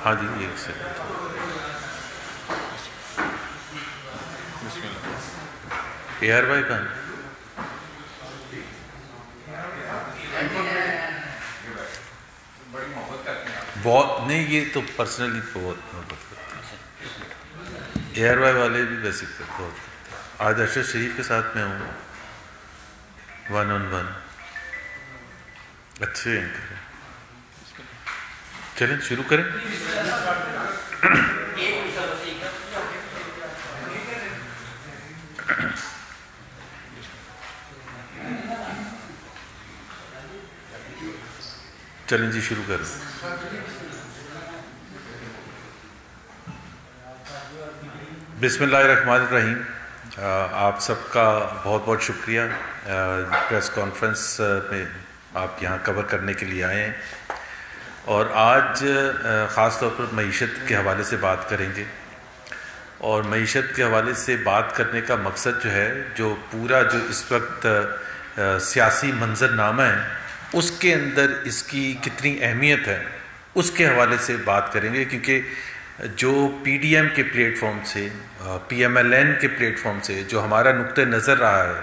ہاں جی ایک second. A are Y کہاں؟ بہت نہیں، یہ تو پرسنلی بہت محبت کرتے ہیں. اے آر وائی والے بھی ویسے بہت کرتے ہیں. آج ارشد شریف کے ساتھ میں ہوں 1-on-1. اچھے اینکر ہیں. چلیں شروع کریں. چلیں جی شروع کریں. بسم اللہ الرحمن الرحیم. آپ سب کا بہت بہت شکریہ. پریس کانفرنس میں آپ یہاں کور کرنے کے لیے آئے ہیں، اور آج خاص طور پر معیشت کے حوالے سے بات کریں گے. اور معیشت کے حوالے سے بات کرنے کا مقصد جو ہے، جو پورا جو اس وقت سیاسی منظرنامہ ہے اس کے اندر اس کی کتنی اہمیت ہے اس کے حوالے سے بات کریں گے. کیونکہ جو پی ڈی ایم کے پلیٹ فارم سے، پی ایم ایل این کے پلیٹ فارم سے جو ہمارا نقطہ نظر رہا ہے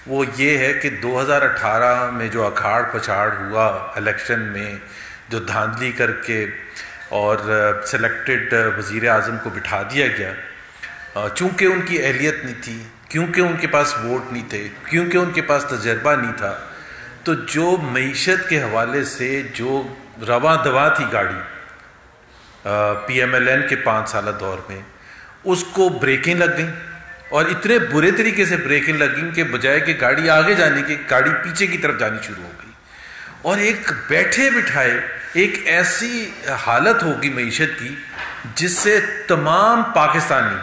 وہ یہ ہے کہ 2018 میں جو اکھاڑ پچھاڑ ہوا الیکشن میں، جو دھاندلی کر کے اور سلیکٹڈ وزیر اعظم کو بٹھا دیا گیا، چونکہ ان کی اہلیت نہیں تھی، کیونکہ ان کے پاس ووٹ نہیں تھے، کیونکہ ان کے پاس تجربہ نہیں تھا، تو جو معیشت کے حوالے سے جو رواں دواں تھی گاڑی پی ایم ایل این کے 5 سالہ دور میں، اس کو بریکیں لگ گئیں، اور اتنے برے طریقے سے بریکیں لگ گئیں کہ بجائے کہ گاڑی آگے جانے کی، گاڑی پیچھے کی طرف جانی شروع ہو گئی. اور ایک بیٹھے بٹھائے ایک ایسی حالت ہوگی معیشت کی جس سے تمام پاکستانی،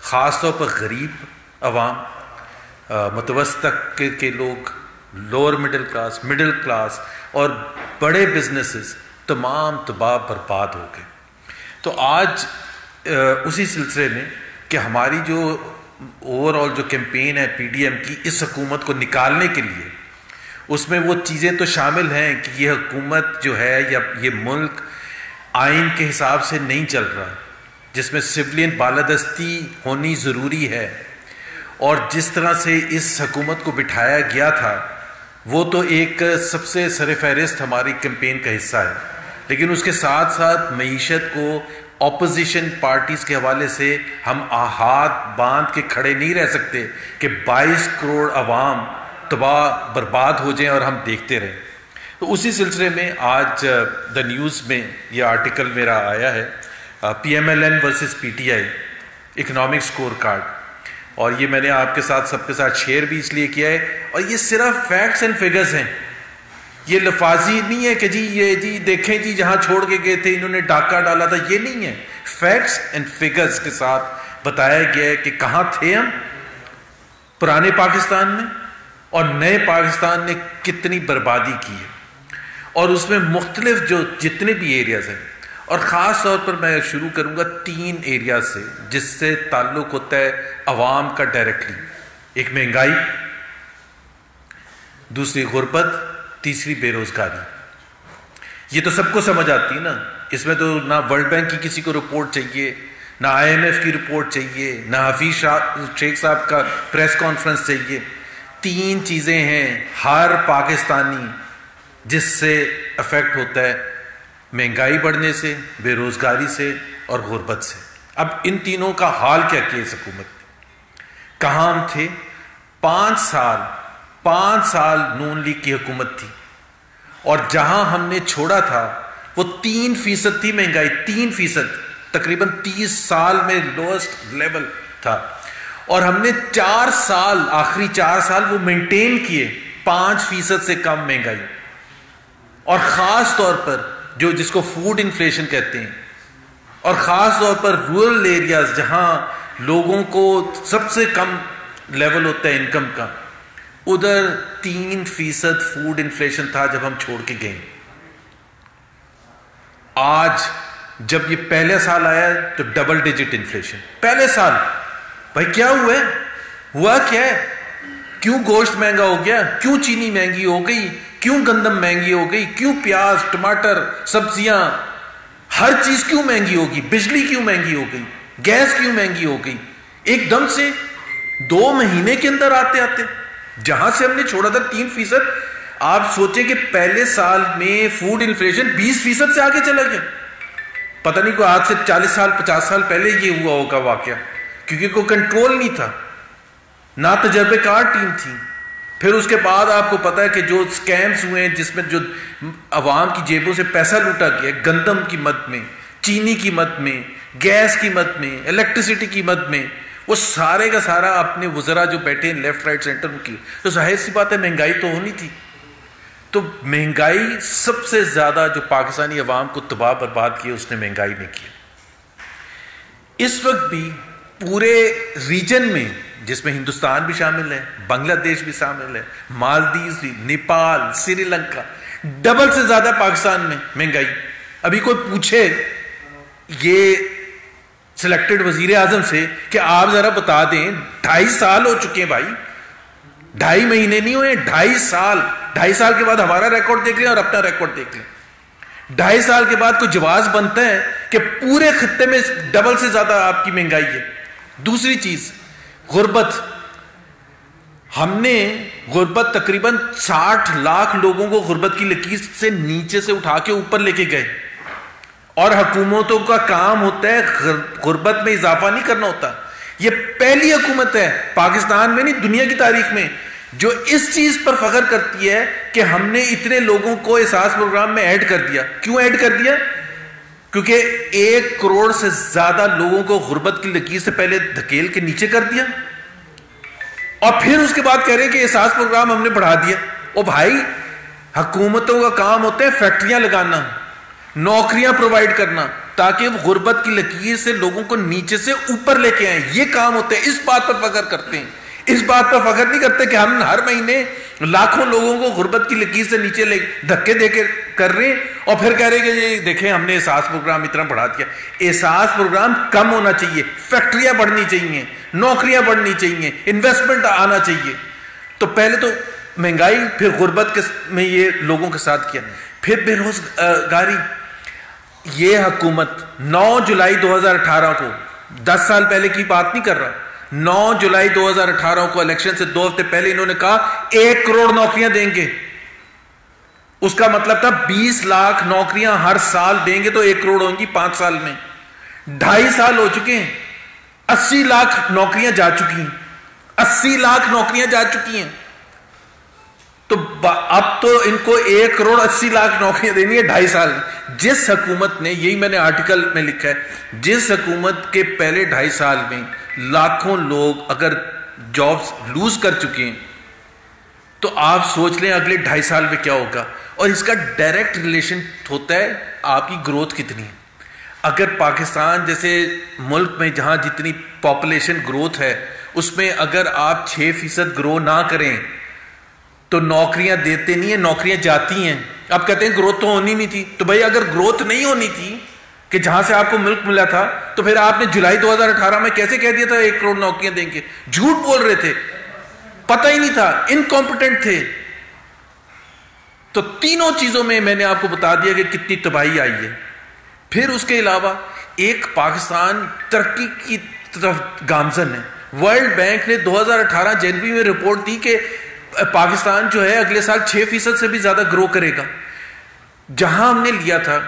خاص طور پر غریب عوام، متوسط طبقے کے لوگ، لوور مڈل کلاس اور بڑے بزنسز تمام تباہ برباد ہو گئے. تو آج اسی سلسلے میں کہ ہماری جو اوور آل جو کیمپین ہے پی ڈی ایم کی اس حکومت کو نکالنے کے لیے، اس میں وہ چیزیں تو شامل ہیں کہ یہ حکومت جو ہے یا یہ ملک آئین کے حساب سے نہیں چل رہا، جس میں سویلین بالادستی ہونی ضروری ہے. اور جس طرح سے اس حکومت کو بٹھایا گیا تھا وہ تو ایک سب سے سرفہرست ہماری کیمپین کا حصہ ہے، لیکن اس کے ساتھ ساتھ معیشت کو اپوزیشن پارٹیز کے حوالے سے ہم ہاتھ باندھ کے کھڑے نہیں رہ سکتے کہ 22 کروڑ عوام تباہ برباد ہو جائیں اور ہم دیکھتے رہیں. تو اسی سلسلے میں آج دا نیوز میں یہ آرٹیکل میرا آیا ہے، P M L N versus P T I economic score card. اور یہ میں نے آپ کے ساتھ سب کے ساتھ شیئر بھی اس لیے کیا ہے، اور یہ صرف فیکٹس اینڈ فگرز ہیں. یہ لفاظی نہیں ہے کہ جی یہ جی دیکھیں جی جہاں چھوڑ کے گئے تھے انہوں نے ڈاکہ ڈالا تھا، یہ نہیں ہے. فیکٹس اینڈ فگرز کے ساتھ بتایا گیا ہے کہ کہاں تھے ہم پرانے پاکستان میں اور نئے پاکستان نے کتنی بربادی کی ہے. اور اس میں مختلف جو جتنے بھی ایریاز ہیں، اور خاص طور پر میں شروع کروں گا 3 ایریاز سے جس سے تعلق ہوتا ہے عوام کا ڈائریکٹلی. ایک مہنگائی، دوسری غربت، تیسری بے روزگاری. یہ تو سب کو سمجھ آتی ہے نا، اس میں تو نہ ورلڈ بینک کی کسی کو رپورٹ چاہیے، نہ آئی ایم ایف کی رپورٹ چاہیے، نہ حفیظ شیخ صاحب کا پریس کانفرنس چاہیے. 3 چیزیں ہیں ہر پاکستانی جس سے افیکٹ ہوتا ہے، مہنگائی بڑھنے سے، بے روزگاری سے اور غربت سے. اب ان تینوں کا حال کیا کیا اس حکومت نے؟ کہاں ہم تھے 5 سال نون لیگ کی حکومت تھی، اور جہاں ہم نے چھوڑا تھا وہ 3% تھی مہنگائی، 3%، تقریباً 30 سال میں لوسٹ لیول تھا. اور ہم نے 4 سال، آخری 4 سال وہ مینٹین کیے 5% سے کم مہنگائی. اور خاص طور پر جس کو فوڈ انفلیشن کہتے ہیں، اور خاص طور پر رورل ایریاز جہاں لوگوں کو سب سے کم لیول ہوتا ہے انکم کا، ادھر 3% فوڈ انفلیشن تھا جب ہم چھوڑ کے گئے. آج جب یہ پہلے سال آیا تو ڈبل ڈیجٹ انفلیشن پہلے سال. بھائی کیا ہوا کیا ہے؟ کیوں گوشت مہنگا ہو گیا؟ کیوں چینی مہنگی ہو گئی؟ کیوں گندم مہنگی ہو گئی؟ کیوں پیاز، ٹماٹر، سبزیاں، ہر چیز کیوں مہنگی ہوگی؟ بجلی کیوں مہنگی ہو گئی؟ گیس کیوں مہنگی ہو گئی؟ ایک دم سے 2 مہینے کے اندر آتے آتے جہاں سے ہم نے چھوڑا تھا 3%، آپ سوچیں کہ پہلے سال میں فوڈ انفلیشن 20% سے آگے چلا گیا. پتہ نہیں کوئی آج سے 40 سال 50 سال پہلے یہ ہوا ہوگا واقعہ، کیونکہ کوئی کنٹرول نہیں تھا، نہ تجربے کار ٹیم تھی. پھر اس کے بعد آپ کو پتا ہے کہ جو سکیمز ہوئے ہیں جس میں جو عوام کی جیبوں سے پیسہ لوٹا گیا، گندم کی مد میں، چینی کی مد میں، گیس کی مد میں، الیکٹریسٹی کی مد میں، وہ سارے کا سارا اپنے وزراء جو بیٹھے ہیں لیفٹ رائٹ سینٹر کی، تو ظاہر سی بات ہے مہنگائی تو ہونی تھی. تو مہنگائی سب سے زیادہ جو پاکستانی عوام کو تباہ برباد کیا اس نے مہنگائی نے کیا. اس وقت بھی پورے ریجن میں، جس میں ہندوستان بھی شامل ہے، بنگلہ دیش بھی شامل ہے، مالدیوز بھی، نیپال، سری لنکا، ڈبل سے زیادہ پاکستان میں مہنگائی. ابھی کوئی پوچھے یہ سلیکٹڈ وزیر اعظم سے کہ آپ ذرا بتا دیں 2.5 سال ہو چکے ہیں بھائی، 2.5 مہینے نہیں ہوئے، 2.5 سال. 2.5 سال کے بعد ہمارا ریکارڈ دیکھ لیں اور اپنا ریکارڈ دیکھ لیں. 2.5 سال کے بعد کوئی جواز بنتا ہے کہ پورے خطے میں ڈبل سے زیادہ آپ کی مہنگائی ہے. دوسری چیز غربت. ہم نے غربت تقریباً 60 لاکھ لوگوں کو غربت کی لکیر سے نیچے سے اٹھا کے اوپر لے کے گئے، اور حکومتوں کا کام ہوتا ہے غربت میں اضافہ نہیں کرنا ہوتا. یہ پہلی حکومت ہے پاکستان میں نہیں دنیا کی تاریخ میں جو اس چیز پر فخر کرتی ہے کہ ہم نے اتنے لوگوں کو احساس پروگرام میں ایڈ کر دیا. کیوں ایڈ کر دیا؟ کیونکہ 1 کروڑ سے زیادہ لوگوں کو غربت کی لکیر سے پہلے دھکیل کے نیچے کر دیا، اور پھر اس کے بعد کہہ رہے ہیں کہ احساس پروگرام ہم نے بڑھا دیا. او بھائی، حکومتوں کا کام ہوتا ہے فیکٹریاں لگانا، نوکریاں پرووائڈ کرنا، تاکہ وہ غربت کی لکیر سے لوگوں کو نیچے سے اوپر لے کے آئیں. یہ کام ہوتا ہے. اس بات پر فخر کرتے ہیں. اس بات پر فخر نہیں کرتے کہ ہم ہر مہینے لاکھوں لوگوں کو غربت کی لکیر سے نیچے لے دھکے دے کے کر رہے ہیں، اور پھر کہہ رہے ہیں کہ دیکھیں ہم نے احساس پروگرام اتنا بڑھا دیا. احساس پروگرام کم ہونا چاہیے، فیکٹریاں بڑھنی چاہیے، نوکریاں بڑھنی چاہیے، انویسٹمنٹ آنا چاہیے. تو پہلے تو مہنگائی، پھر غربت میں یہ لوگوں کے ساتھ کیا، پھر بے روزگاری. یہ حکومت 9 جولائی 2018 کو، 10 سال پہلے کی بات نہیں کر رہا، 9 جولائی 2018 کو الیکشن سے 2 ہفتے پہلے انہوں نے کہا 1 کروڑ نوکریاں دیں گے. اس کا مطلب تھا 20 لاکھ نوکریاں ہر سال دیں گے تو 1 کروڑ ہوں گی 5 سال میں. 2.5 سال ہو چکے ہیں، 80 لاکھ نوکریاں جا چکی ہیں، 80 لاکھ نوکریاں جا چکی ہیں. تو اب تو ان کو 1 کروڑ 80 لاکھ نوکریاں دینی ہے 2.5 سال میں. جس حکومت نے، یہی میں نے آرٹیکل میں لکھا ہے، جس حکومت کے پہلے 2.5 سال میں لاکھوں لوگ اگر جابز لوز کر چکے ہیں، تو آپ سوچ لیں اگلے 2.5 سال میں کیا ہوگا. اور اس کا ڈائریکٹ ریلیشن ہوتا ہے آپ کی گروتھ کتنی ہے. اگر پاکستان جیسے ملک میں جہاں جتنی پاپولیشن گروتھ ہے اس میں اگر آپ 6% گرو نہ کریں تو نوکریاں دیتے نہیں ہیں، نوکریاں جاتی ہیں. اب کہتے ہیں گروتھ تو ہونی نہیں تھی. تو بھائی اگر گروتھ نہیں ہونی تھی کہ جہاں سے آپ کو ملک ملا تھا، تو پھر آپ نے جولائی 2018 میں کیسے کہہ دیا تھا 1 کروڑ نوکریاں دیں گے؟ جھوٹ بول رہے تھے، پتہ ہی نہیں تھا، انکمپیٹنٹ تھے. تو تینوں چیزوں میں میں نے آپ کو بتا دیا کہ کتنی تباہی آئی ہے. پھر اس کے علاوہ ایک پاکستان ترقی کی طرف گامزن ہے. ورلڈ بینک نے 2018 جنوری میں رپورٹ دی کہ پاکستان جو ہے اگلے سال 6% سے بھی زیادہ گرو کرے گا. جہاں ہم نے لیا تھا،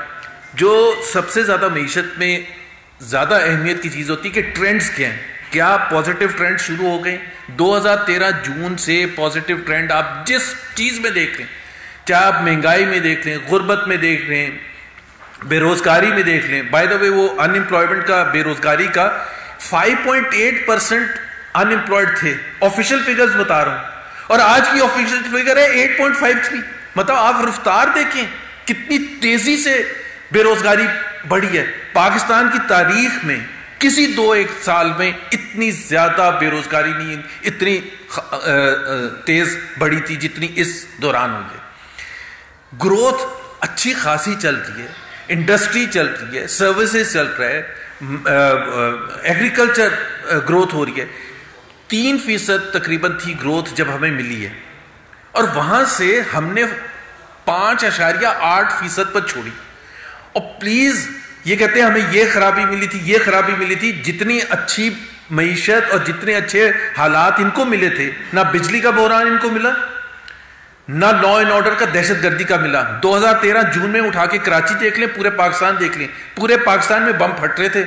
جو سب سے زیادہ معیشت میں زیادہ اہمیت کی چیز ہوتی ہے کہ ٹرینڈز کیا ہیں، کیا پازیٹیو ٹرینڈ شروع ہو گئے. 2013 جون سے پازیٹیو ٹرینڈ آپ جس چیز میں دیکھ لیں، چاہے آپ مہنگائی میں دیکھ لیں، غربت میں دیکھ لیں، بے روزگاری میں دیکھ لیں. بائی دا وے وہ ان امپلائمنٹ کا، بے روزگاری کا 5.8% ان امپلائڈ تھے. آفیشیل فگرز بتا رہا ہوں، اور آج کی آفیشیل فگر ہے 8.53. مطلب آپ رفتار دیکھیں کتنی تیزی سے بے روزگاری بڑھی ہے. پاکستان کی تاریخ میں کسی 2-1 سال میں اتنی زیادہ بے روزگاری نہیں اتنی تیز بڑھی تھی جتنی اس دوران ہوئی ہے. گروتھ اچھی خاصی چل رہی ہے، انڈسٹری چل رہی ہے، سروسز چل رہا ہے، ایگریکلچر گروتھ ہو رہی ہے. 3% تقریباً تھی گروتھ جب ہمیں ملی ہے، اور وہاں سے ہم نے 5.8% پر چھوڑی. اور پلیز یہ کہتے ہیں ہمیں یہ خرابی ملی تھی، یہ خرابی ملی تھی. جتنی اچھی معیشت اور جتنے اچھے حالات ان کو ملے تھے، نہ بجلی کا بحران ان کو ملا، نہ لا اینڈ آرڈر کا دہشت گردی کا ملا. 2013 جون میں اٹھا کے کراچی دیکھ لیں، پورے پاکستان دیکھ لیں، پورے پاکستان میں بم پھٹ رہے تھے.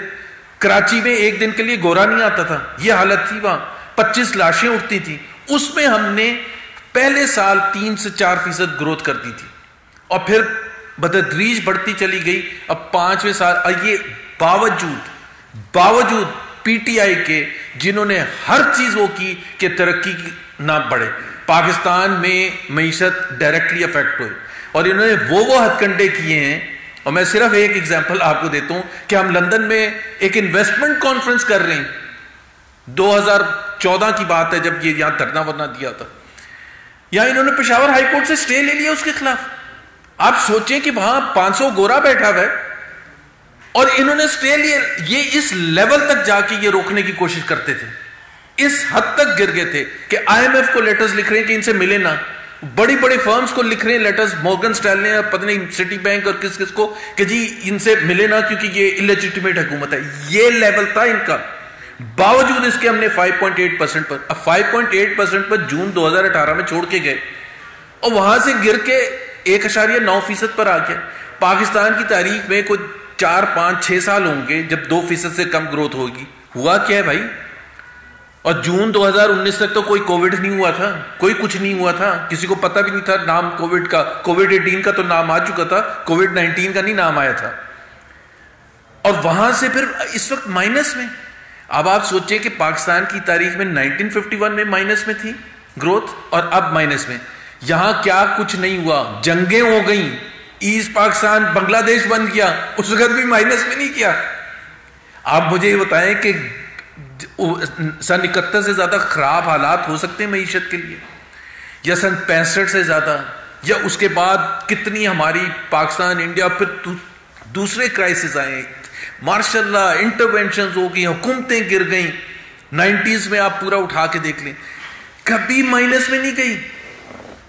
کراچی میں ایک دن کے لیے گورا نہیں آتا تھا، یہ حالت تھی وہاں. 25 لاشیں اٹھتی تھیں. اس میں ہم نے پہلے سال 3 سے 4% گروتھ کر دی تھی، اور پھر بتدریج بڑھتی چلی گئی. اب 5ویں سال یہ باوجود پی ٹی آئی کے، جنہوں نے ہر چیز وہ کی کہ ترقی نہ بڑھے. پاکستان میں معیشت ڈائریکٹلی افیکٹ ہوئی، اور انہوں نے وہ ہتھ کنڈے کیے ہیں. اور میں صرف ایک ایگزامپل آپ کو دیتا ہوں کہ ہم لندن میں ایک انویسٹمنٹ کانفرنس کر رہے ہیں. 2014 کی بات ہے جب یہ یہاں دھرنا ورنا دیا تھا. یہاں انہوں نے پشاور ہائی کورٹ سے سٹے لے لیا اس کے خلاف. آپ سوچیں کہ وہاں 500 گورا بیٹھا ہوا ہے اور انہوں نے سٹے لیا. یہ اس لیول تک جا کے یہ روکنے کی کوشش کرتے تھے، اس حد تک گر گئے تھے کہ آئی ایم ایف کو لیٹرز لکھ رہے ہیں کہ ان سے ملے نہ. بڑی بڑی فرمز کو لکھ رہے ہیں لیٹرز، مورگن اسٹینلی نے، پتہ نہیں سٹی بینک اور کس کس کو، کہ جی ان سے ملے نہ کیونکہ یہ انلیجیٹمیٹ حکومت ہے. یہ لیول تھا ان کا. باوجود اس کے ہم نے 5.8% پر، اب 5.8% پر جون 2018 میں چھوڑ کے گئے، اور وہاں سے گر کے 1.9% پر آ گیا. پاکستان کی تاریخ میں کوئی 4 5 6 سال ہوں گے جب 2% سے کم گروتھ ہوگی. ہوا کیا ہے بھائی؟ اور جون 2019 تک تو کوئی کووڈ نہیں ہوا تھا، کوئی کچھ نہیں ہوا تھا، کسی کو پتہ بھی نہیں تھا نام کووڈ کا. کووڈ 18 کا تو نام آ چکا تھا، کووڈ 19 کا نہیں نام آیا تھا. اور وہاں سے پھر اس وقت مائنس میں. اب آپ سوچیں کہ پاکستان کی تاریخ میں 1951 میں مائنس میں تھی گروتھ، اور اب مائنس میں. یہاں کیا کچھ نہیں ہوا، جنگیں ہو گئیں، ایسٹ پاکستان بنگلہ دیش بن گیا، اس وقت بھی مائنس میں نہیں کیا. آپ مجھے یہ بتائیں کہ سن 71 سے زیادہ خراب حالات ہو سکتے ہیں معیشت کے لیے، یا سن 65 سے زیادہ، یا اس کے بعد کتنی ہماری پاکستان انڈیا پھر دوسرے کرائسس آئے. ماشاء اللہ انٹرونشنز ہو گئی، حکومتیں گر گئیں. 90s میں آپ پورا اٹھا کے دیکھ لیں، کبھی مائنس میں نہیں گئی.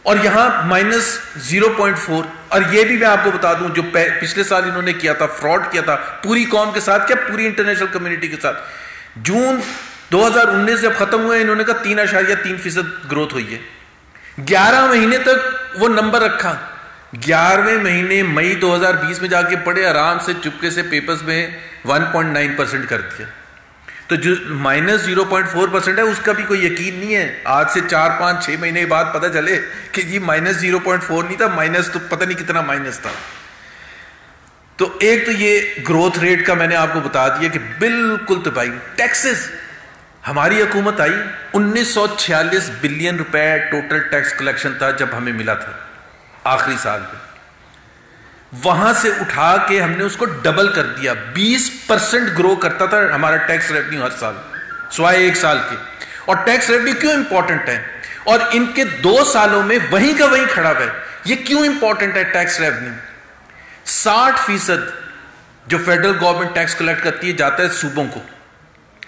اور یہاں -0.4. اور یہ بھی میں آپ کو بتا دوں جو پچھلے سال انہوں نے کیا تھا، فراڈ کیا تھا پوری قوم کے ساتھ، کیا پوری انٹرنیشنل کمیونٹی کے ساتھ. جون 2019 جب ختم ہوئے انہوں نے کہا 3.3% گروتھ ہوئی ہے. 11 مہینے تک وہ نمبر رکھا. 11ویں مہینے مئی 2020 میں جا کے پڑے، آرام سے چپکے سے پیپرز میں 1.9% کر دیا. تو جو -0.4% ہے اس کا بھی کوئی یقین نہیں ہے. آج سے 4 5 6 مہینے بعد پتہ چلے کہ یہ -0.4 نہیں تھا، مائنس تو پتہ نہیں کتنا مائنس تھا. تو ایک تو یہ گروتھ ریٹ کا میں نے آپ کو بتا دیا کہ بالکل تباہی. ٹیکسز، ہماری حکومت آئی 1946 بلین روپے ٹوٹل ٹیکس کلیکشن تھا جب ہمیں ملا تھا آخری سال میں. وہاں سے اٹھا کے ہم نے اس کو ڈبل کر دیا. 20% گرو کرتا تھا ہمارا ٹیکس ریونیو ہر سال، سوائے ایک سال کے. اور ٹیکس ریونیو کیوں امپورٹنٹ ہے؟ اور ان کے 2 سالوں میں وہیں کا وہیں کھڑا ہے. یہ کیوں امپورٹنٹ ہے ٹیکس ریونیو؟ 60% جو فیڈرل گورنمنٹ ٹیکس کلیکٹ کرتی ہے جاتا ہے صوبوں کو.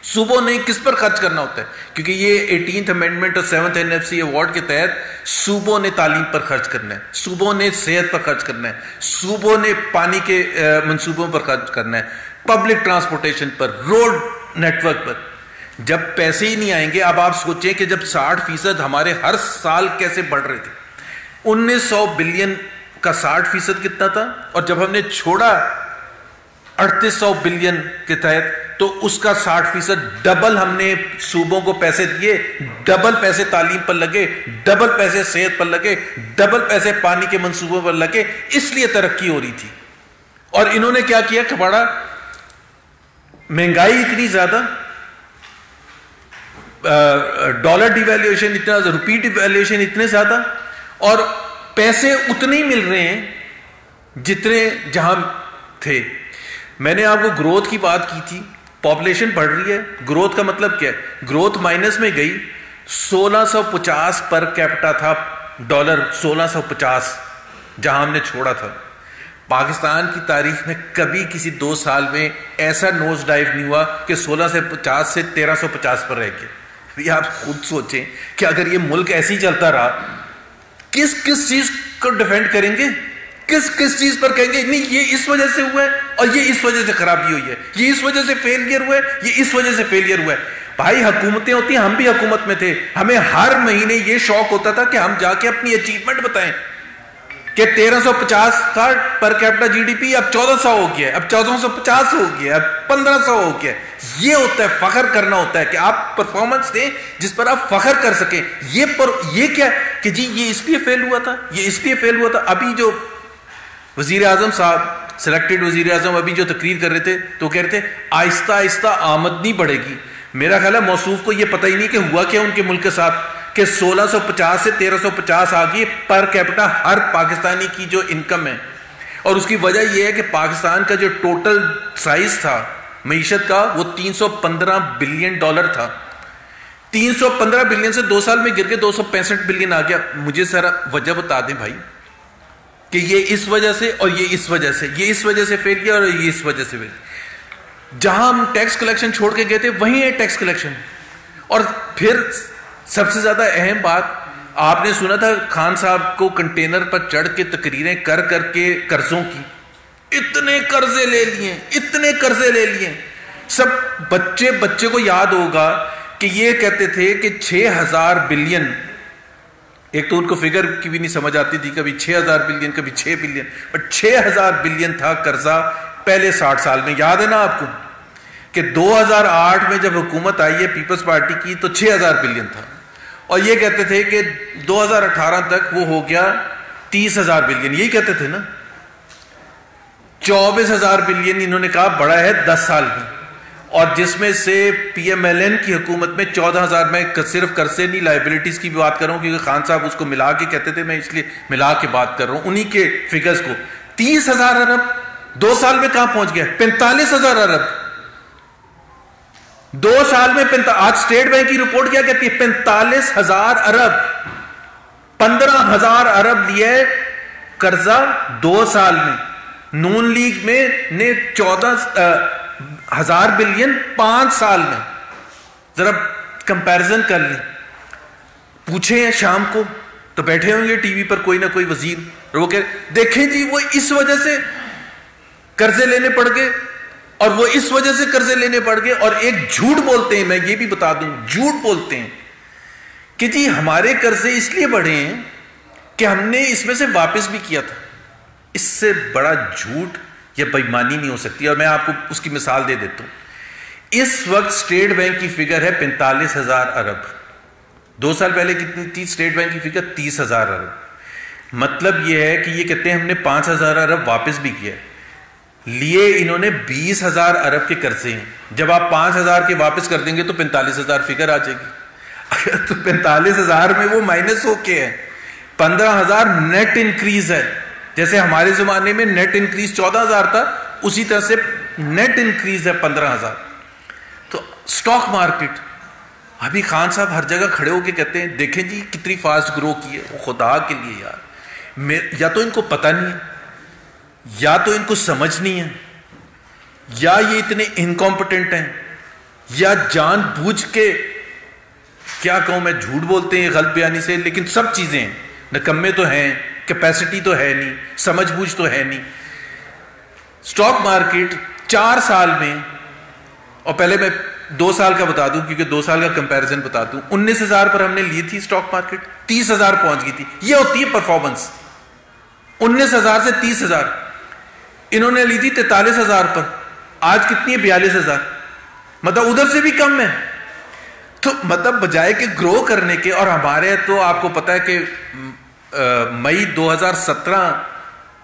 صوبوں نے کس پر خرچ کرنا ہوتا ہے؟ کیونکہ یہ 18th امینڈمنٹ اور 7th NFC ایوارڈ کے تحت صوبوں نے تعلیم پر خرچ کرنا ہے، صوبوں نے صحت پر خرچ کرنا ہے، صوبوں نے پانی کے منصوبوں پر خرچ کرنا ہے، پبلک ٹرانسپورٹیشن پر، روڈ نیٹ ورک پر. جب پیسے ہی نہیں آئیں گے، اب آپ سوچیں کہ جب 60% ہمارے ہر سال کیسے بڑھ رہے تھے. 1900 بلین کا 60% کتنا تھا، اور جب ہم نے چھوڑا 3800 بلین کے تحت تو اس کا 60% ڈبل ہم نے صوبوں کو پیسے دیے، ڈبل پیسے تعلیم پر لگے، ڈبل پیسے صحت پر لگے، ڈبل پیسے پانی کے منصوبوں پر لگے. اس لیے ترقی ہو رہی تھی. اور انہوں نے کیا کیا کھپاڑا، مہنگائی اتنی زیادہ، ڈالر ڈی ویلیویشن اتنا، روپی ڈی ویلیویشن اتنے زیادہ، اور پیسے اتنے ہی مل رہے ہیں جتنے جہاں تھے. میں نے آپ کو گروتھ کی بات کی تھی، پاپولیشن بڑھ رہی ہے. گروتھ کا مطلب کیا ہے؟ گروتھ مائنس میں گئی. 1650 پر کیپٹا تھا ڈالر، 1650 جہاں ہم نے چھوڑا تھا. پاکستان کی تاریخ میں کبھی کسی 2 سال میں ایسا نوز ڈائیو نہیں ہوا کہ 1650 سے 1350 پر رہ گئے. یہ آپ خود سوچیں کہ اگر یہ ملک ایسے ہی چلتا رہا، کس چیز کو ڈیفینڈ کریں گے؟ کس کس چیز پر کہیں گے نہیں یہ اس وجہ سے ہوا ہے اور یہ اس وجہ سے خرابی ہوئی ہے, یہ اس وجہ سے فیلئر ہوا ہے, یہ اس وجہ سے فیلئر ہوا ہے. بھائی حکومتیں ہوتی ہیں, ہم بھی حکومت میں تھے, ہمیں ہر مہینے یہ شوق ہوتا تھا کہ ہم جا کے اپنی اچیومنٹ بتائیں کہ 1350 تھا per capita G D P, اب 1400 ہو گیا, اب 1450 ہو گیا, اب 1500 ہو گیا. یہ ہوتا ہے فخر کرنا, ہوتا ہے کہ آپ پرفارمنس دیں جس پر آپ فخر کر سکیں. یہ کیا کہ جی یہ اس لیے فیل ہوا تھا, یہ اس لیے فیل ہوا تھا. ابھی جو وزیر اعظم صاحب سلیکٹڈ وزیر اعظم ابھی جو تقریر کر رہے تھے تو کہہ رہے تھے آہستہ آہستہ آمدنی بڑھے گی. میرا خیال ہے موصوف کو یہ پتہ ہی نہیں کہ ہوا کیا ان کے ملک کے ساتھ کہ 1650 سے 1350 آ گئی پر کیپٹا ہر پاکستانی کی جو انکم ہے. اور اس کی وجہ یہ ہے کہ پاکستان کا جو ٹوٹل سائز تھا معیشت کا وہ $315 بلین تھا. 315 بلین سے 2 سال میں گر کے 265 بلین آ گیا. مجھے ذرا وجہ بتا دیں بھائی کہ یہ اس وجہ سے اور یہ اس وجہ سے, یہ اس وجہ سے فیل کیا اور یہ اس وجہ سے فیل. جہاں ہم ٹیکس کلیکشن چھوڑ کے گئے تھے وہیں ہے ٹیکس کلیکشن. اور پھر سب سے زیادہ اہم بات, آپ نے سنا تھا خان صاحب کو کنٹینر پر چڑھ کے تقریریں کر کر کے قرضوں کی, اتنے قرضے لے لیے, اتنے قرضے لے لیے. سب بچے کو یاد ہوگا کہ یہ کہتے تھے کہ 6000 بلین, ایک تو ان کو فگر کی بھی نہیں سمجھ آتی تھی, کبھی 6000 بلین کبھی 6 بلین, بٹ 6000 بلین تھا قرضہ پہلے 60 سال میں. یاد ہے نا آپ کو کہ 2008 میں جب حکومت آئی ہے پیپلز پارٹی کی تو 6000 بلین تھا, اور یہ کہتے تھے کہ 2018 تک وہ ہو گیا 30,000 بلین. یہی کہتے تھے نا. 24,000 بلین انہوں نے کہا بڑا ہے 10 سال میں, اور جس میں سے پی ایم ایل این کی حکومت میں 14,000, میں صرف قرضے نہیں لائبلٹیز کی بھی بات کر رہا ہوں کیونکہ خان صاحب اس کو ملا کے کہتے تھے, میں اس لیے ملا کے بات کر رہا ہوں انہی کے فگرز کو. 30,000 ارب 2 سال میں کہاں پہنچ گیا؟ 45,000 ارب 2 سال میں. آج اسٹیٹ بینک کی رپورٹ کیا کہتی ہے؟ 45,000 ارب, 15,000 ارب لیا ہے قرضہ 2 سال میں. نون لیگ میں نے 14,000 بلین 5 سال میں. ذرا کمپیرزن کر لیں. پوچھیں شام کو تو بیٹھے ہوں گے ٹی وی پر کوئی نہ کوئی وزیر, اور وہ کہ دیکھیں جی وہ اس وجہ سے قرضے لینے پڑ گئے اور وہ اس وجہ سے قرضے لینے پڑ گئے. اور ایک جھوٹ بولتے ہیں, میں یہ بھی بتا دوں, جھوٹ بولتے ہیں کہ جی ہمارے قرضے اس لیے بڑھے ہیں کہ ہم نے اس میں سے واپس بھی کیا تھا. اس سے بڑا جھوٹ یا بےایمانی نہیں ہو سکتی. اور میں آپ کو اس کی مثال دے دیتا ہوں. اس وقت اسٹیٹ بینک کی فگر ہے 45,000 ارب. 2 سال پہلے کتنی تھی اسٹیٹ بینک کی فگر؟ 30,000 ارب. مطلب یہ ہے کہ یہ کہتے ہیں ہم نے 5,000 ارب واپس بھی کیا. لیے انہوں نے 20,000 ارب کے قرضے ہیں. جب آپ 5,000 کے واپس کر دیں گے تو 45,000 فگر آ جائے گی. اگر تو 45,000 میں وہ مائنس ہو کے ہے, 15,000 نیٹ انکریز ہے. جیسے ہمارے زمانے میں نیٹ انکریز 14,000 تھا, اسی طرح سے نیٹ انکریز ہے 15,000. تو سٹاک مارکیٹ, ابھی خان صاحب ہر جگہ کھڑے ہو کے کہتے ہیں دیکھیں جی کتنی فاسٹ گرو کی ہے. خدا کے لیے یار, یا تو ان کو پتہ نہیں ہے, یا تو ان کو سمجھ نہیں ہے, یا یہ اتنے انکمپٹنٹ ہیں, یا جان بوجھ کے, کیا کہوں میں, جھوٹ بولتے ہیں غلط بیانی سے. لیکن سب چیزیں ہیں, نکمے تو ہیں, کیپیسٹی تو ہے نہیں, سمجھ بوجھ تو ہے نہیں. سٹاک مارکیٹ 4 سال میں, اور پہلے میں 2 سال کا بتا دوں کیونکہ 2 سال کا کمپیریزن بتا دوں, 19,000 پر ہم نے لی تھی سٹاک مارکیٹ, 30,000 پہنچ گئی تھی. یہ ہوتی ہے پرفارمنس. 19,000 سے 30,000. انہوں نے لی تھی 43,000 پر, آج کتنی ہے؟ 42,000. مطلب ادھر سے بھی کم ہے. تو مطلب بجائے کہ گرو کرنے کے, اور ہمارے تو آپ کو پتا ہے کہ مئی 2017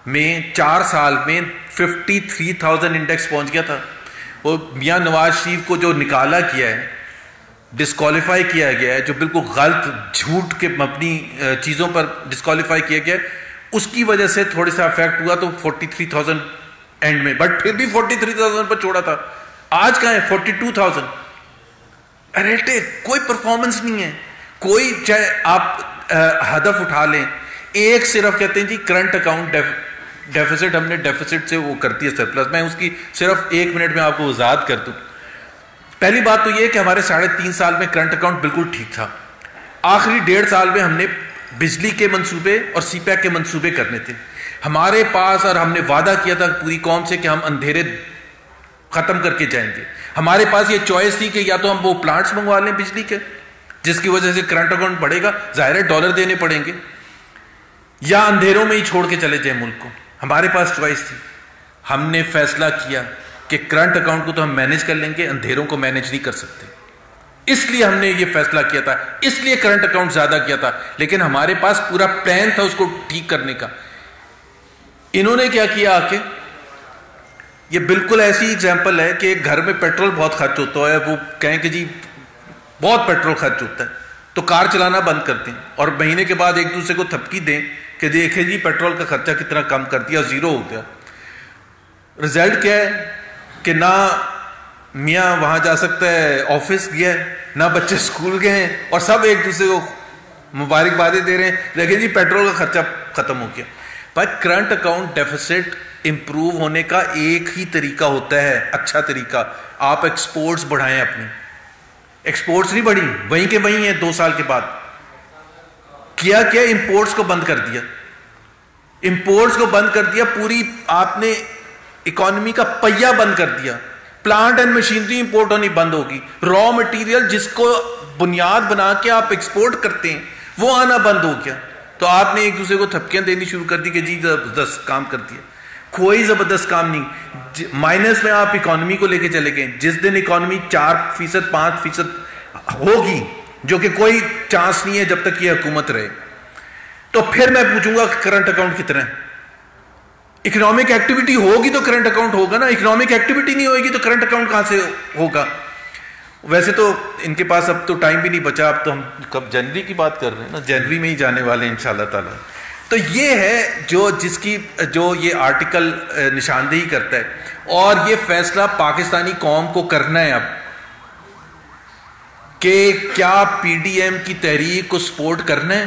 میں 4 سال میں 53,000 انڈیکس پہنچ گیا تھا. وہ میاں نواز شریف کو جو نکالا کیا ہے, ڈسکوالیفائی کیا گیا ہے, جو بالکل غلط جھوٹ کے مبنی چیزوں پر ڈسکوالیفائی کیا گیا ہے, اس کی وجہ سے تھوڑا سا افیکٹ ہوا تو 43,000 اینڈ میں, بٹ پھر بھی 43,000 پر چھوڑا تھا. آج کہاں ہے؟ 42,000. ارے کوئی پرفارمنس نہیں ہے کوئی. چاہے آپ ہدف اٹھا لیں, ایک صرف کہتے ہیں جی کرنٹ اکاؤنٹ ڈیفیسٹ, ہم نے ڈیفیسٹ سے وہ کرتی ہے سرپلس. میں اس کی صرف 1 منٹ میں آپ کو وضاحت کر دوں. پہلی بات تو یہ کہ ہمارے 3.5 سال میں کرنٹ اکاؤنٹ بالکل ٹھیک تھا. آخری 1.5 سال میں ہم نے بجلی کے منصوبے اور سی پیک کے منصوبے کرنے تھے. ہمارے پاس، اور ہم نے وعدہ کیا تھا پوری قوم سے کہ ہم اندھیرے ختم کر کے جائیں گے. ہمارے پاس یہ چوائس تھی کہ یا تو ہم وہ پلانٹس منگوا لیں بجلی کے جس کی وجہ سے کرنٹ اکاؤنٹ بڑھے گا، ظاہر ہے ڈالر دینے پڑیں گے، یا اندھیروں میں ہی چھوڑ کے چلے جائیں ملک کو. ہمارے پاس چوائس تھی. ہم نے فیصلہ کیا کہ کرنٹ اکاؤنٹ کو تو ہم مینیج کر لیں گے، اندھیروں کو مینیج نہیں کر سکتے. اس لیے ہم نے یہ فیصلہ کیا تھا، اس لیے کرنٹ اکاؤنٹ زیادہ کیا تھا. لیکن ہمارے پاس پورا پلان تھا اس کو ٹھیک کرنے کا. انہوں نے کیا کیا آ کے، یہ بالکل ایسی ایگزامپل ہے کہ ایک گھر میں پیٹرول بہت خرچ ہوتا ہے، وہ کہیں کہ جی بہت پیٹرول خرچ ہوتا ہے تو کار چلانا بند کر دیں، اور مہینے کے بعد ایک دوسرے کو تھپکی دیں کہ دیکھیں جی پیٹرول کا خرچہ کتنا کم کر دیا، زیرو ہو گیا. رزلٹ کیا ہے کہ نہ میاں وہاں جا سکتا ہے، آفس گیا ہے، نہ بچے اسکول گئے ہیں، اور سب ایک دوسرے کو مبارکبادیں دے رہے ہیں، دیکھیں جی پیٹرول کا خرچہ ختم ہو گیا. پر کرنٹ اکاؤنٹ ڈیفیسٹ امپروو ہونے کا ایک ہی طریقہ ہوتا ہے، اچھا طریقہ، آپ ایکسپورٹس بڑھائیں. اپنی ایکسپورٹس نہیں بڑھی، وہیں کے وہیں ہیں. 2 سال کے بعد کیا امپورٹس کو بند کر دیا، امپورٹس کو بند کر دیا. پوری آپ نے اکانومی کا پہیا بند کر دیا. پلانٹ اینڈ مشینری امپورٹ ہونی بند ہوگی. را مٹیریل جس کو بنیاد بنا کے آپ ایکسپورٹ کرتے ہیں وہ آنا بند ہو گیا. تو آپ نے ایک دوسرے کو تھپکیاں دینی شروع کر دی کہ جی زبردست کام کر دیا. کوئی زبردست کام نہیں، مائنس میں آپ اکانومی کو لے کے چلے گئے. جس دن اکانومی 4%، 5% ہوگی، جو کہ کوئی چانس نہیں ہے جب تک یہ حکومت رہے، تو پھر میں پوچھوں گا کرنٹ اکاؤنٹ کتنا ہے. اکنامک ایکٹیویٹی ہوگی تو کرنٹ اکاؤنٹ ہوگا نا، اکنامک ایکٹیویٹی نہیں ہوگی تو کرنٹ اکاؤنٹ کہاں سے ہوگا. ویسے تو ان کے پاس اب تو ٹائم بھی نہیں بچا، اب تو ہم کب جنوری کی بات کر رہے ہیں نا، جنوری میں ہی جانے والے ہیں انشاءاللہ تعالی. تو یہ ہے جو یہ آرٹیکل نشاندہی کرتا ہے. اور یہ فیصلہ پاکستانی قوم کو کرنا ہے اب کہ کیا پی ڈی ایم کی تحریک کو سپورٹ کرنا ہے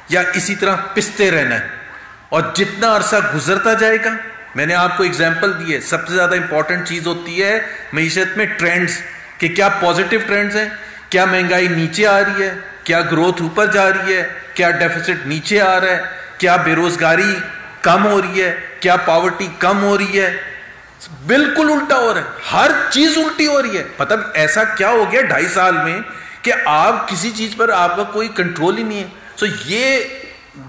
یا اسی طرح پستے رہنا ہے. اور جتنا عرصہ گزرتا جائے گا، میں نے آپ کو اگزامپل دی ہے، سب سے زیادہ امپورٹنٹ چیز ہوتی ہے معیشت میں ٹرینڈز، کہ کیا پازیٹیو ٹرینڈز ہیں، کیا مہنگائی نیچے آ رہی ہے، کیا گروتھ اوپر جا رہی ہے، کیا ڈیفیسٹ نیچے آ رہا ہے، کیا بے روزگاری کم ہو رہی ہے، کیا پاورٹی کم ہو رہی ہے. بالکل الٹا ہو رہا ہے، ہر چیز الٹی ہو رہی ہے. مطلب ایسا کیا ہو گیا 2.5 سال میں کہ آپ کسی چیز پر آپ کا کوئی کنٹرول ہی نہیں ہے. سو یہ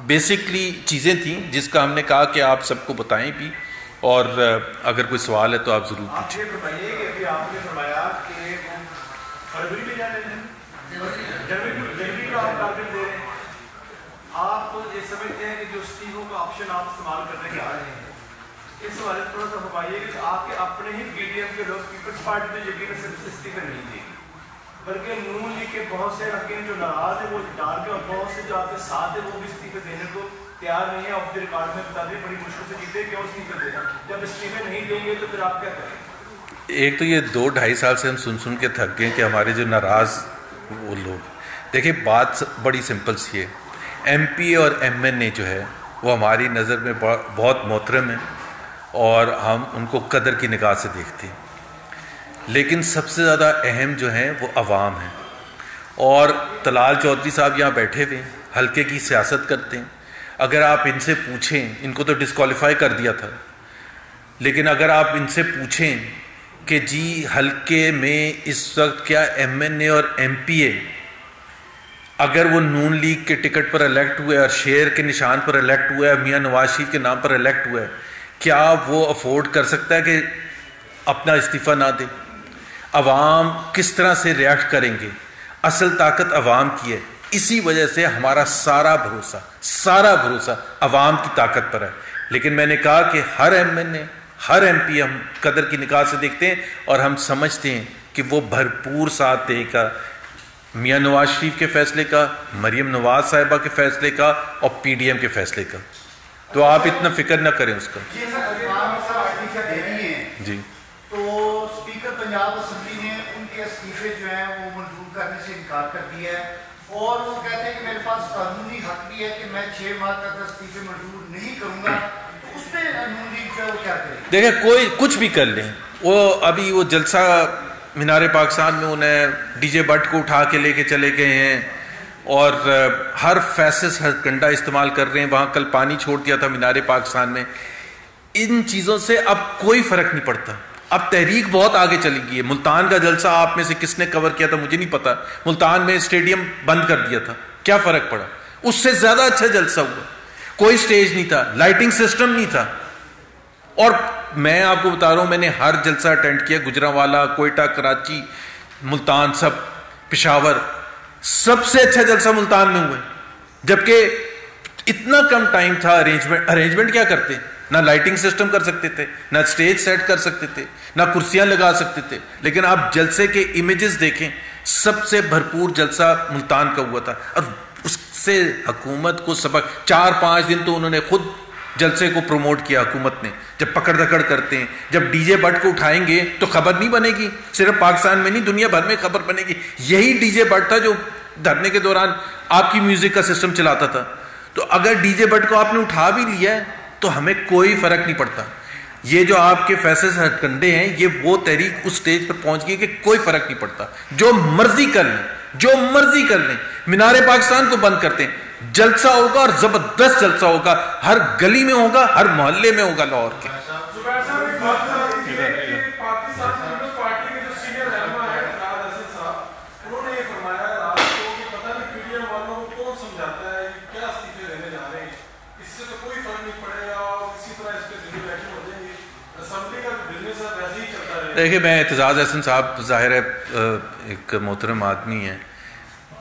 بیسکلی چیزیں تھیں جس کا ہم نے کہا کہ آپ سب کو بتائیں بھی، اور اگر کوئی سوال ہے تو آپ ضرور پوچھیں. آپ یہ فرمائیے کہ ابھی آپ نے فرمایا کہ فروری میں جانے دیں، جنوری کا آپ ٹارگیٹ دے رہے ہیں. آپ یہ سمجھتے ہیں کہ جو اسٹیموں کا آپشن آپ استعمال کرنے کے آ رہے ہیں، اس حوالے سے تھوڑا سا فرمائیے کہ آپ کے اپنے ہی پی ڈی ایم کے لوگ پیپلز پارٹی تو یقیناً صرف استعفے نہیں دے گی، بلکہ نون لیگ کے بہت سے حقین جو ناراض ہیں وہ ڈال کے، اور بہت سے جو آپ کے ساتھ ہیں وہ بھی استعفے دینے کو تیار نہیں ہے. آف دی ریکارڈ میں بتا دیں بڑی مشکل سے جیتے، کیوں استعفے دینا؟ جب استعفے نہیں دیں گے تو پھر آپ کیا کریں؟ ایک تو یہ 2-2.5 سال سے ہم سن کے تھک گئے کہ ہمارے جو ناراض وہ لوگ، دیکھیں بات بڑی سمپل سی ہے. ایم پی اے اور ایم این اے جو ہے وہ ہماری نظر میں بہت محترم ہیں اور ہم ان کو قدر کی نگاہ سے دیکھتے ہیں، لیکن سب سے زیادہ اہم جو ہیں وہ عوام ہیں. اور طلال چودھری صاحب یہاں بیٹھے ہوئے ہیں، حلقے کی سیاست کرتے ہیں. اگر آپ ان سے پوچھیں، ان کو تو ڈسکوالیفائی کر دیا تھا، لیکن اگر آپ ان سے پوچھیں کہ جی حلقے میں اس وقت کیا ایم این اے اور ایم پی اے اگر وہ نون لیگ کے ٹکٹ پر الیکٹ ہوئے اور شیر کے نشان پر الیکٹ ہوا ہے، میاں نواز شریف کے نام پر الیکٹ ہوا ہے، کیا وہ افورڈ کر سکتا ہے کہ اپنا استعفیٰ نہ دے؟ عوام کس طرح سے ریاکٹ کریں گے؟ اصل طاقت عوام کی ہے. اسی وجہ سے ہمارا سارا بھروسہ عوام کی طاقت پر ہے. لیکن میں نے کہا کہ ہر ایم این اے، ہر ایم پی ہم قدر کی نگاہ سے دیکھتے ہیں اور ہم سمجھتے ہیں کہ وہ بھرپور ساتھ دے گا میاں نواز شریف کے فیصلے کا، مریم نواز صاحبہ کے فیصلے کا اور پی ڈی ایم کے فیصلے کا. تو آپ اتنا فکر نہ کریں اس کا. جی تو اسپیکر پنجاب اسمبلی نے ان کے استعفے جو ہیں وہ منظور کرنے سے انکار کر دیا ہے، اور وہ کہتے ہیں کہ میرے پاس قانونی حق بھی ہے کہ میں 6 ماہ تک استعفے منظور نہیں کروں گا. تو اس پہ نون لیگ جو ہے وہ کیا کرے؟ دیکھیں کوئی کچھ بھی کر لیں. وہ ابھی وہ جلسہ مینار پاکستان میں انہیں ڈی جے بٹ کو اٹھا کے لے کے چلے گئے ہیں، اور ہر فیسس ہر کنڈا استعمال کر رہے ہیں. وہاں کل پانی چھوڑ دیا تھا مینار پاکستان میں. ان چیزوں سے اب کوئی فرق نہیں پڑتا. اب تحریک بہت آگے چلی گئی ہے. ملتان کا جلسہ آپ میں سے کس نے کور کیا تھا مجھے نہیں پتا. ملتان میں اسٹیڈیم بند کر دیا تھا, کیا فرق پڑا؟ اس سے زیادہ اچھا جلسہ ہوا. کوئی سٹیج نہیں تھا, لائٹنگ سسٹم نہیں تھا. اور میں آپ کو بتا رہا ہوں, میں نے ہر جلسہ اٹینڈ کیا, گجرانوالہ, کوئٹہ, کراچی, ملتان, سب پشاور. سب سے اچھا جلسہ ملتان میں ہوا ہے, جبکہ اتنا کم ٹائم تھا. ارینجمنٹ کیا کرتے؟ نہ لائٹنگ سسٹم کر سکتے تھے, نہ سٹیج سیٹ کر سکتے تھے, نہ کرسیاں لگا سکتے تھے. لیکن آپ جلسے کے امیجز دیکھیں, سب سے بھرپور جلسہ ملتان کا ہوا تھا. اور اس سے حکومت کو سبق, 4-5 دن تو انہوں نے خود جلسے کو پروموٹ کیا حکومت نے. جب پکڑ دکڑ کرتے ہیں, جب ڈی جے بٹ کو اٹھائیں گے تو خبر نہیں بنے گی, صرف پاکستان میں نہیں دنیا بھر میں خبر بنے گی. یہی ڈی جے بٹ تھا جو دھرنے کے دوران آپ کی میوزک کا سسٹم چلاتا تھا. تو اگر ڈی جے بٹ کو آپ نے اٹھا بھی لیا ہے تو ہمیں کوئی فرق نہیں پڑتا. یہ جو آپ کے فیصلے ہر کنڈے ہیں, یہ وہ تحریک اس سٹیج پر پہنچ گئی کہ کوئی فرق نہیں پڑتا. جو مرضی کر لیں, جو مرضی کر لیں. مینار پاکستان کو بند کرتے ہیں, جلسہ ہوگا اور زبردست جلسہ ہوگا, ہر گلی میں ہوگا, ہر محلے میں ہوگا لاہور کے. دیکھیں, میں اعتزاز احسن صاحب ظاہر ہے ایک محترم آدمی ہے.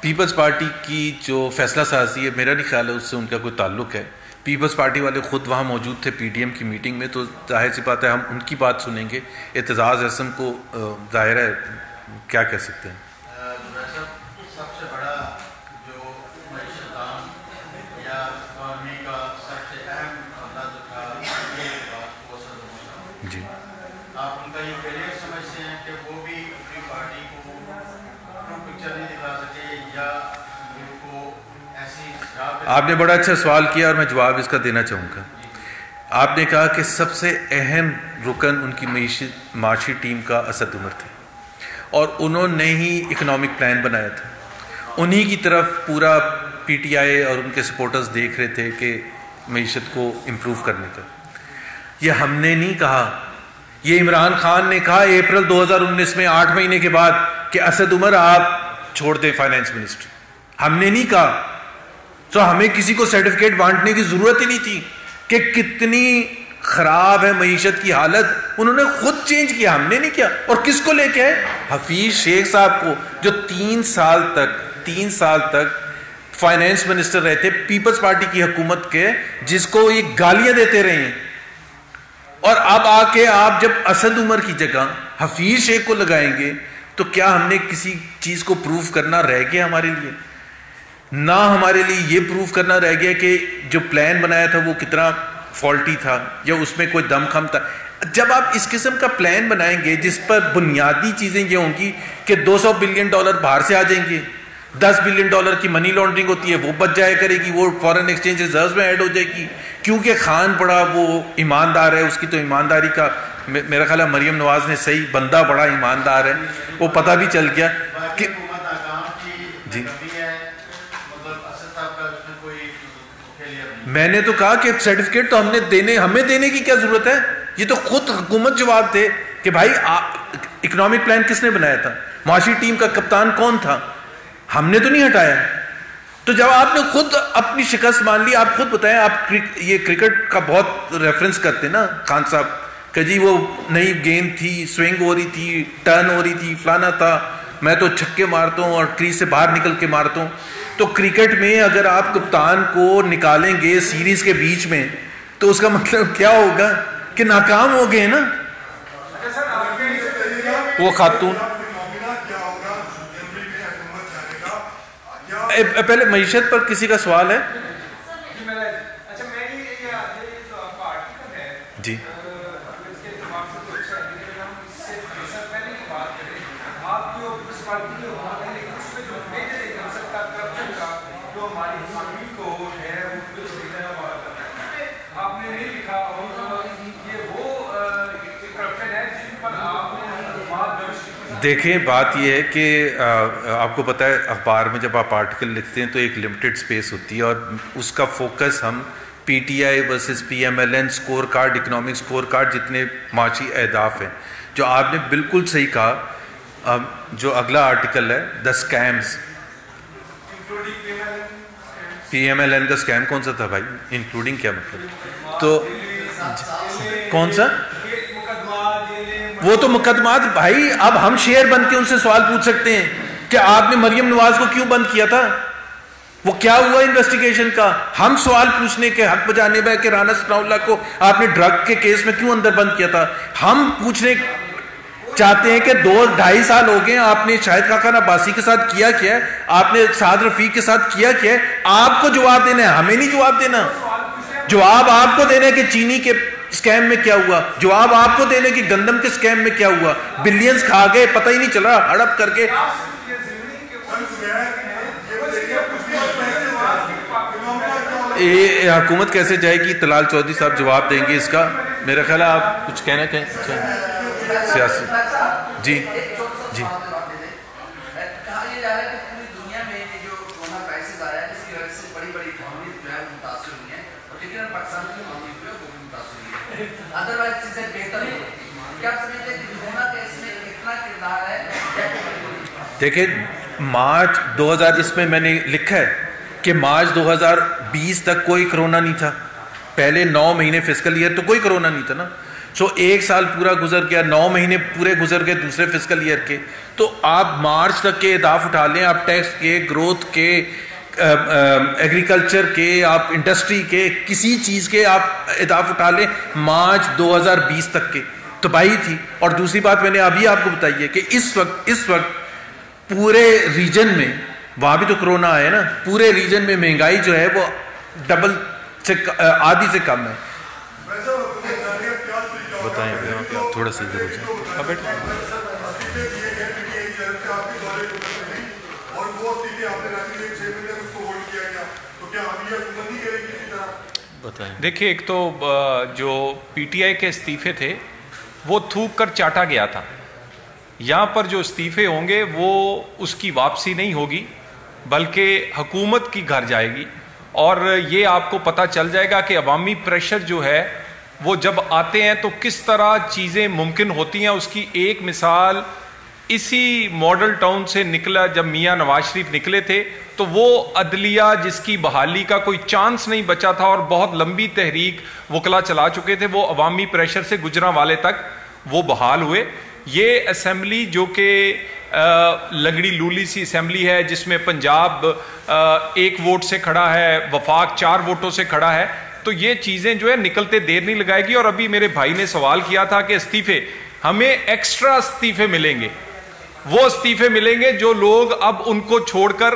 پیپلز پارٹی کی جو فیصلہ سازی ہے, میرا نہیں خیال ہے اس سے ان کا کوئی تعلق ہے. پیپلز پارٹی والے خود وہاں موجود تھے پی ڈی ایم کی میٹنگ میں, تو ظاہر سی بات ہے ہم ان کی بات سنیں گے. اعتزاز احسن کو ظاہر ہے کیا کہہ سکتے ہیں. سب سے بڑا جو معیشت عام یا اکانومی کا سب سے اہم مسئلہ جو تھا وہ سر جی, آپ ان کا یہ فیلئر سمجھتے ہیں کہ وہ بھی اپنی پارٹی کو پکچر نہیں دکھا سکے, یا ان کو ایسی آپ نے بڑا اچھا سوال کیا اور میں جواب اس کا دینا چاہوں گا. آپ نے کہا کہ سب سے اہم رکن ان کی معاشی ٹیم کا اسد عمر تھے, اور انہوں نے ہی اکنامک پلان بنایا تھا. انہی کی طرف پورا پی ٹی آئی اور ان کے سپورٹرز دیکھ رہے تھے کہ معیشت کو امپروو کرنے کا. یہ ہم نے نہیں کہا, یہ عمران خان نے کہا اپریل 2019 میں 8 مہینے کے بعد کہ اسد عمر آپ چھوڑ دیں فائنانس منسٹر. ہم نے نہیں کہا. تو ہمیں کسی کو سرٹیفکیٹ بانٹنے کی ضرورت ہی نہیں تھی کہ کتنی خراب ہے معیشت کی حالت. انہوں نے خود چینج کیا, ہم نے نہیں کیا. اور کس کو لے کے؟ حفیظ شیخ صاحب کو, جو 3 سال تک فائنانس منسٹر رہے تھے پیپلز پارٹی کی حکومت کے, جس کو یہ گالیاں دیتے رہے ہیں. اور اب آ کے آپ جب اسد عمر کی جگہ حفیظ شیخ کو لگائیں گے تو کیا ہم نے کسی چیز کو پروف کرنا رہ گیا ہمارے لیے؟ نہ ہمارے لیے یہ پروف کرنا رہ گیا کہ جو پلان بنایا تھا وہ کتنا فالٹی تھا یا اس میں کوئی دم خم تھا. جب آپ اس قسم کا پلان بنائیں گے جس پر بنیادی چیزیں یہ ہوں گی کہ $200 بلین باہر سے آ جائیں گے, $10 بلین کی منی لانڈرنگ ہوتی ہے وہ بچ جایا کرے گی, وہ فارن ایکسچینج ریزروز میں ایڈ ہو جائے گی, کیونکہ خان بڑا وہ ایماندار ہے, اس کی تو ایمانداری کا میرا خیال ہے مریم نواز نے صحیح, بندہ بڑا ایماندار ہے, وہ پتہ بھی چل گیا کہ جی. میں نے تو کہا کہ سرٹیفکیٹ تو ہمیں دینے کی کیا ضرورت ہے. یہ تو خود حکومت جواب دے کہ بھائی اکنامک پلان کس نے بنایا تھا, معاشی ٹیم کا کپتان کون تھا, ہم نے تو نہیں ہٹایا. تو جب آپ نے خود اپنی شکست مان لی, آپ خود بتائیں. آپ یہ کرکٹ کا بہت ریفرنس کرتے نا خان صاحب کہ جی وہ نئی گیند تھی, سوئنگ ہو رہی تھی, ٹرن ہو رہی تھی, فلانا تھا, میں تو چھکے مارتا ہوں اور کریز سے باہر نکل کے مارتا ہوں. تو کرکٹ میں اگر آپ کپتان کو نکالیں گے سیریز کے بیچ میں تو اس کا مطلب کیا ہوگا کہ ناکام ہو گئے نا وہ خاتون. پہلے معیشت پر کسی کا سوال ہے؟ جی دیکھیں بات یہ ہے کہ آپ کو پتہ ہے اخبار میں جب آپ آرٹیکل لکھتے ہیں تو ایک لمیٹڈ سپیس ہوتی ہے اور اس کا فوکس ہم P T I versus P M L N score card economic score card جتنے معاشی اہداف ہیں جو آپ نے بالکل صحیح کہا. جو اگلا آرٹیکل ہے the schemes P M L N کا اسکیم کون سا تھا بھائی انکلوڈنگ کیا مطلب تو کون سا وہ تو مقدمات بھائی اب ہم شیئر بن کے ان سے سوال پوچھ سکتے ہیں کہ آپ نے مریم نواز کو کیوں بند کیا تھا وہ کیا ہوا انویسٹیگیشن کا ہم سوال پوچھنے کے حق بجانب ہے کہ رانا ثناء اللہ کو آپ نے ڈرگ کے کیس میں کیوں اندر بند کیا تھا ہم پوچھنے چاہتے ہیں کہ 2-2.5 سال ہو گئے آپ نے شاہد خاقان عباسی کے ساتھ کیا ہے آپ نے سعد رفیق کے ساتھ کیا ہے آپ کو جواب دینا ہے ہمیں نہیں جواب دینا جواب آپ کو دینا ہے کہ چینی کے اسکیم میں کیا ہوا جواب آپ کو دینے کی گندم کے اسکیم میں کیا ہوا بلینز کھا گئے پتہ ہی نہیں چلا ہڑپ کر کے حکومت کیسے جائے گی طلال چودھری صاحب جواب دیں گے اس کا میرا خیال ہے آپ کچھ کہنا چاہیں سیاسی جی جی دیکھیں مارچ 2000 اس میں نے لکھا ہے کہ مارچ 2020 تک کوئی کرونا نہیں تھا پہلے 9 مہینے فسکل ایئر تو کوئی کرونا نہیں تھا نا سو 1 سال پورا گزر گیا 9 مہینے پورے گزر گئے دوسرے فسکل ایئر کے تو آپ مارچ تک کے اہداف اٹھا لیں آپ ٹیکس کے گروتھ کے ایگریکلچر کے آپ انڈسٹری کے کسی چیز کے آپ اہداف اٹھا لیں مارچ 2020 تک کے تباہی تھی اور دوسری بات میں نے ابھی آپ کو بتائی ہے کہ اس وقت پورے ریجن میں وہاں بھی تو کرونا ہے نا پورے ریجن میں مہنگائی جو ہے وہ ڈبل سے آدھی سے کم ہے بتائیں تھوڑا سا ادھر ہو جائے دیکھیے ایک تو جو پی ٹی آئی کے استعفے تھے وہ تھوک کر چاٹا گیا تھا یہاں پر جو استعفے ہوں گے وہ اس کی واپسی نہیں ہوگی بلکہ حکومت کی گھر جائے گی اور یہ آپ کو پتہ چل جائے گا کہ عوامی پریشر جو ہے وہ جب آتے ہیں تو کس طرح چیزیں ممکن ہوتی ہیں اس کی ایک مثال اسی ماڈل ٹاؤن سے نکلا جب میاں نواز شریف نکلے تھے تو وہ عدلیہ جس کی بحالی کا کوئی چانس نہیں بچا تھا اور بہت لمبی تحریک وکلا چلا چکے تھے وہ عوامی پریشر سے گجرانوالے تک وہ بحال ہوئے یہ اسمبلی جو کہ لنگڑی لولی سی اسمبلی ہے جس میں پنجاب 1 ووٹ سے کھڑا ہے وفاق 4 ووٹوں سے کھڑا ہے تو یہ چیزیں جو ہے نکلتے دیر نہیں لگائے گی اور ابھی میرے بھائی نے سوال کیا تھا کہ استعفے ہمیں ایکسٹرا استعفے ملیں گے وہ استعفے ملیں گے جو لوگ اب ان کو چھوڑ کر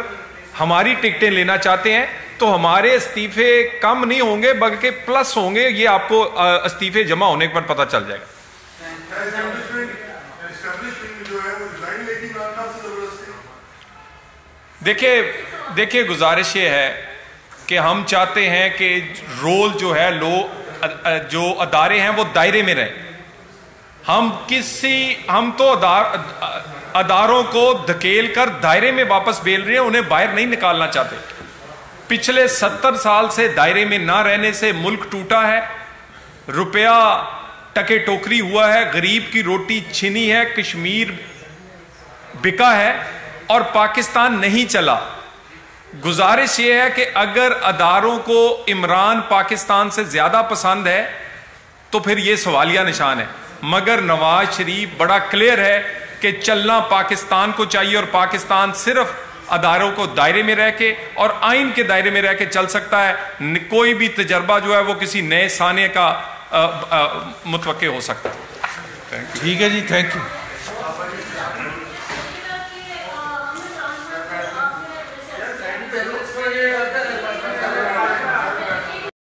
ہماری ٹکٹیں لینا چاہتے ہیں تو ہمارے استعفے کم نہیں ہوں گے بلکہ پلس ہوں گے یہ آپ کو استعفے جمع ہونے پر پتہ چل جائے گا دیکھیے گزارش یہ ہے کہ ہم چاہتے ہیں کہ رول جو ہے جو ادارے ہیں وہ دائرے میں رہیں ہم تو اداروں کو دھکیل کر دائرے میں واپس بیل رہے ہیں انہیں باہر نہیں نکالنا چاہتے پچھلے 70 سال سے دائرے میں نہ رہنے سے ملک ٹوٹا ہے روپیہ ٹکے ٹوکری ہوا ہے غریب کی روٹی چھنی ہے کشمیر بکا ہے اور پاکستان نہیں چلا گزارش یہ ہے کہ اگر اداروں کو عمران پاکستان سے زیادہ پسند ہے تو پھر یہ سوالیہ نشان ہے مگر نواز شریف بڑا کلیئر ہے کہ چلنا پاکستان کو چاہیے اور پاکستان صرف اداروں کو دائرے میں رہ کے اور آئین کے دائرے میں رہ کے چل سکتا ہے کوئی بھی تجربہ جو ہے وہ کسی نئے سانے کا متوقع ہو سکتا ہے ٹھیک ہے جی تھینک یو